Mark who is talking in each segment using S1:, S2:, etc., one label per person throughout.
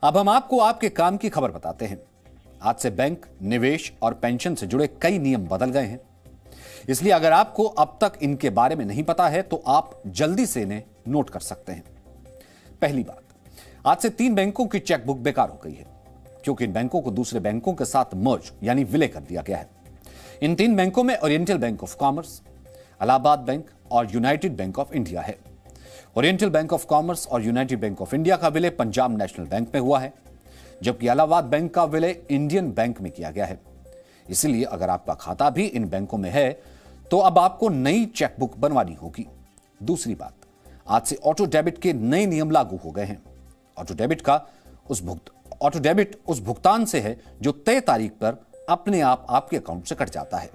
S1: अब हम आपको आपके काम की खबर बताते हैं। आज से बैंक, निवेश और पेंशन से जुड़े कई नियम बदल गए हैं, इसलिए अगर आपको अब तक इनके बारे में नहीं पता है तो आप जल्दी से इन्हें नोट कर सकते हैं। पहली बात, आज से 3 बैंकों की चेकबुक बेकार हो गई है, क्योंकि इन बैंकों को दूसरे बैंकों के साथ मर्ज यानी विलय कर दिया गया है। इन 3 बैंकों में oriental bank of commerce, Allahabad bank और यूनाइटेड बैंक ऑफ इंडिया है। ओरिएंटल बैंक ऑफ कॉमर्स और यूनाइटेड बैंक ऑफ इंडिया का विलय पंजाब नेशनल बैंक में हुआ है, जबकि इलाहाबाद बैंक का विलय इंडियन बैंक में किया गया है। इसलिए अगर आपका खाता भी इन बैंकों में है तो अब आपको नई चेकबुक बनवानी होगी। दूसरी बात, आज से ऑटो डेबिट के नए नियम लागू हो गए हैं। ऑटो डेबिट उस भुगतान से है जो तय तारीख पर अपने आप आपके अकाउंट से कट जाता है।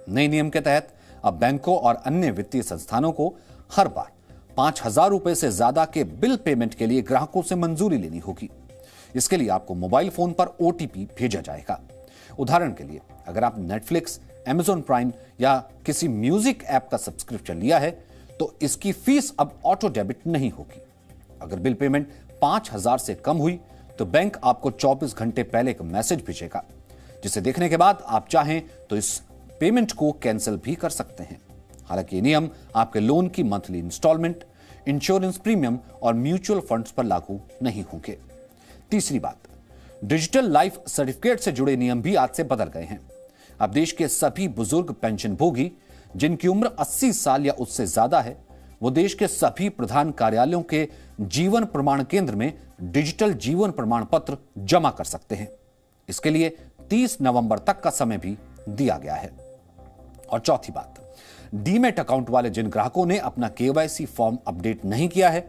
S1: नए नियम के तहत अब बैंकों और अन्य वित्तीय संस्थानों को हर बार 5,000 रुपए से ज्यादा के बिल पेमेंट के लिए ग्राहकों से मंजूरी लेनी होगी। इसके लिए आपको मोबाइल फोन पर ओटीपी भेजा जाएगा। उदाहरण के लिए, अगर आप नेटफ्लिक्स, अमेज़न प्राइम या किसी म्यूजिक ऐप का सब्सक्रिप्शन लिया है तो इसकी फीस अब ऑटो डेबिट नहीं होगी। अगर बिल पेमेंट 5,000 से कम हुई तो बैंक आपको 24 घंटे पहले एक मैसेज भेजेगा, जिसे देखने के बाद आप चाहें तो इस पेमेंट को कैंसिल भी कर सकते हैं। हालांकि ये नियम आपके लोन की मंथली इंस्टॉलमेंट, इंश्योरेंस प्रीमियम और म्यूचुअल फंड्स पर लागू नहीं होंगे। तीसरी बात, डिजिटल लाइफ सर्टिफिकेट से जुड़े नियम भी आज से बदल गए हैं। अब देश के सभी बुजुर्ग पेंशन भोगी जिनकी उम्र 80 साल या उससे ज्यादा है, वो देश के सभी प्रधान कार्यालयों के जीवन प्रमाण केंद्र में डिजिटल जीवन प्रमाण पत्र जमा कर सकते हैं। इसके लिए 30 नवंबर तक का समय भी दिया गया है। और चौथी बात, डीमैट अकाउंट वाले जिन ग्राहकों ने अपना केवाईसी फॉर्म अपडेट नहीं किया है,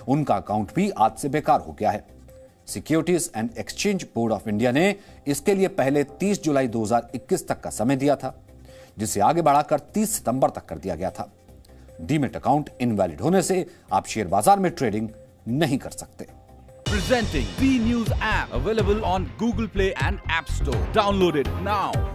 S1: उनका अकाउंट भी आज से बेकार हो गया है। Securities and exchange board of India ने इसके लिए पहले 30 जुलाई 2021 तक का समय दिया था, जिसे आगे बढ़ाकर 30 सितंबर तक कर दिया गया था। डीमैट अकाउंट इनवैलिड होने से आप शेयर बाजार में ट्रेडिंग नहीं कर सकते।
S2: Presenting B News app available on Google Play and App Store. Download it now.